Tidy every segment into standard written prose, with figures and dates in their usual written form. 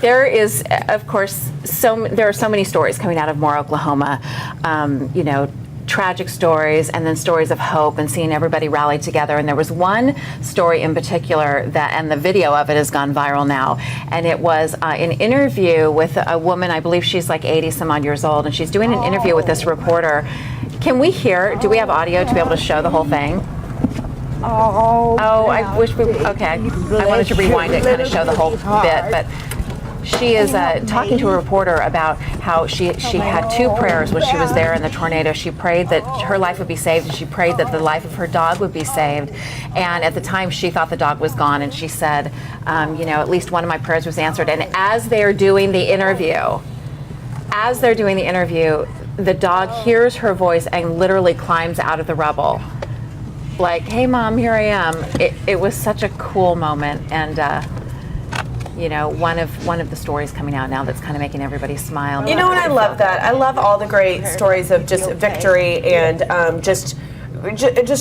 There is, of course, there are so many stories coming out of Moore, Oklahoma. Tragic stories and then stories of hope and seeing everybody rally together. And there was one story in particular and the video of it has gone viral now. And it was an interview with a woman, I believe she's like 80 some odd years old, and she's doing an interview with this reporter. Can we hear, do we have audio to be able to show the whole thing? I wish okay. I wanted to rewind it, kind of show the whole bit, but she is talking to a reporter about how she had two prayers when she was there in the tornado. She prayed that her life would be saved, and she prayed that the life of her dog would be saved. And at the time, she thought the dog was gone, and she said, at least one of my prayers was answered. And as they're doing the interview, the dog hears her voice and literally climbs out of the rubble. Like, hey, Mom, here I am. It was such a cool moment, and one of the stories coming out now that's kind of making everybody smile. And I love that. I love all the great stories of just victory and just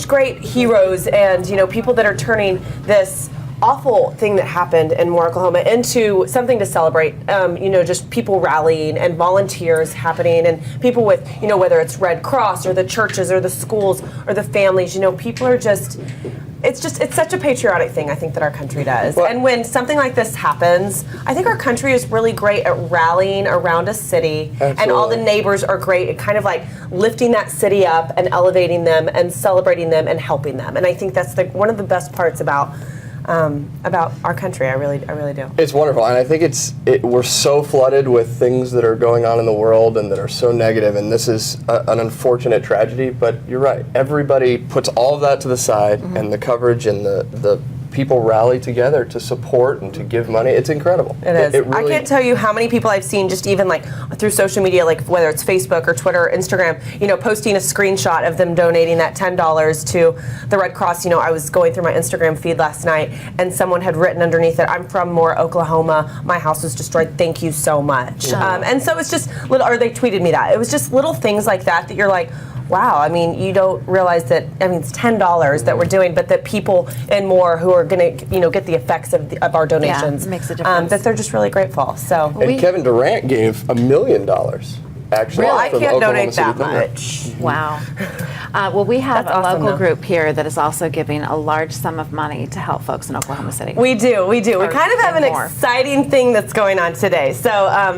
great heroes and people that are turning this awful thing that happened in Moore, Oklahoma into something to celebrate. Just people rallying and volunteers happening, and people with, whether it's Red Cross or the churches or the schools or the families, people are just, it's such a patriotic thing, I think, that our country does. Well, and when something like this happens, I think our country is really great at rallying around a city. Absolutely. And all the neighbors are great at kind of like lifting that city up and elevating them and celebrating them and helping them. And I think that's one of the best parts about our country. I really do. It's wonderful, and I think we're so flooded with things that are going on in the world and that are so negative, and this is an unfortunate tragedy, but you're right. Everybody puts all of that to the side, and the coverage and the people rally together to support and to give money. It's incredible. It is. It really, I can't tell you how many people I've seen just even like through social media, like whether it's Facebook or Twitter or Instagram, posting a screenshot of them donating that $10 to the Red Cross. I was going through my Instagram feed last night and someone had written underneath it, I'm from Moore, Oklahoma. My house was destroyed. Thank you so much. Yeah. And so it's just or they tweeted me that. It was just little things like that you're like, wow, you don't realize that, it's $10 that we're doing, but that people in Moore who are going to, get the effects of our donations, makes a difference. That they're just really grateful. So, and Kevin Durant gave $1 million. Actually, well, I can't donate that much. Wow. Well, we have a local group here that is also giving a large sum of money to help folks in Oklahoma City. We do. We kind of have an exciting thing that's going on today, so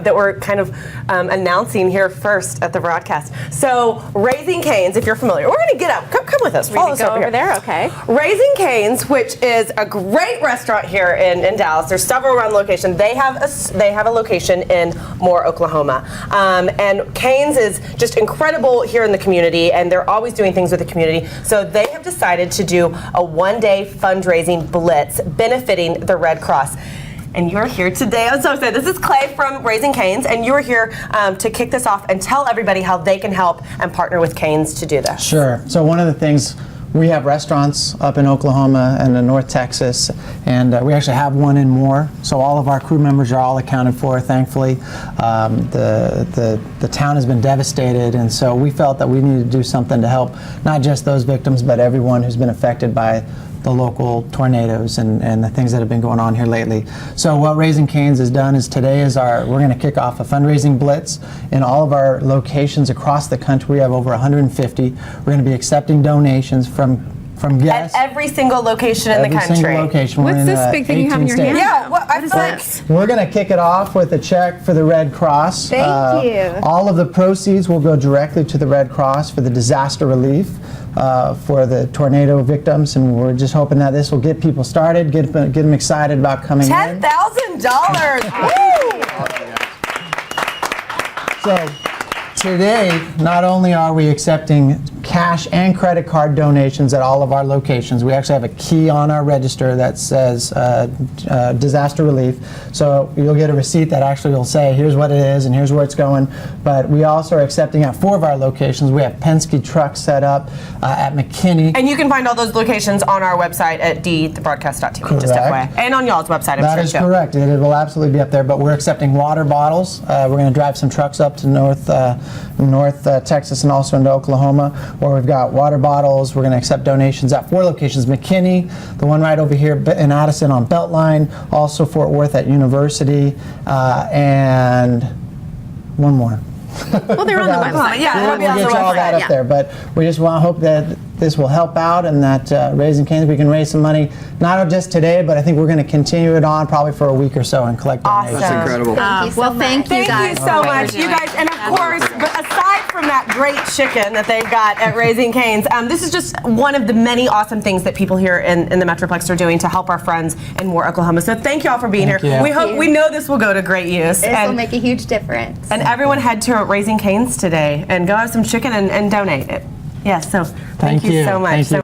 that we're kind of announcing here first at the broadcast. So, Raising Cane's, if you're familiar, we're going to get up. Come with us. Follow us over there. Okay. Raising Cane's, which is a great restaurant here in Dallas. There's several around the location. They have a location in Moore, Oklahoma, and Cane's is just incredible here in the community, and they're always doing things with the community. So they have decided to do a one-day fundraising blitz benefiting the Red Cross. And you're here today. I'm so excited. This is Clay from Raising Cane's, and you're here to kick this off and tell everybody how they can help and partner with Cane's to do this. Sure. So one of the things, we have restaurants up in Oklahoma and in North Texas, and we actually have one in Moore. So all of our crew members are all accounted for, thankfully. The town has been devastated, and so we felt that we needed to do something to help not just those victims, but everyone who's been affected by the local tornadoes and the things that have been going on here lately. So what Raising Cane's has done is we're going to kick off a fundraising blitz in all of our locations across the country. We have over 150. We're going to be accepting donations from guests. At every single location in the country. Every single location. What's this big thing you have in your hand? Yeah, what is that? We're going to kick it off with a check for the Red Cross. Thank you. All of the proceeds will go directly to the Red Cross for the disaster relief for the tornado victims, and we're just hoping that this will get people started, get them excited about coming in. $10,000! So today, not only are we accepting cash and credit card donations at all of our locations, we actually have a key on our register that says disaster relief. So you'll get a receipt that actually will say, here's what it is and here's where it's going. But we also are accepting at 4 of our locations. We have Penske trucks set up at McKinney. And you can find all those locations on our website at thebroadcast.tv, just FYI. And on y'all's website, I'm sure. That is correct. It will absolutely be up there. But we're accepting water bottles. We're going to drive some trucks up to North North Texas and also into Oklahoma, where we've got water bottles. We're going to accept donations at 4 locations: McKinney, the one right over here in Addison on Beltline, also Fort Worth at University, and one more. Well, they're on the website. Yeah, We'll it'll be on the get you all that website. up there, but we just want to hope that this will help out and that Raising Cane's, we can raise some money, not just today, but I think we're going to continue it on probably for a week or so and collect donations. Awesome. Incredible. Thank you so well, much. thank you Thank guys. you so much, you guys. And of course, but aside from that great chicken that they've got at Raising Cane's, this is just one of the many awesome things that people here in the Metroplex are doing to help our friends in Moore, Oklahoma. So thank you all for being Thank here. you. We know this will go to great use. This will make a huge difference. And everyone head to Raising Cane's today and go have some chicken and donate it. Yes, so thank you so much. Thank you.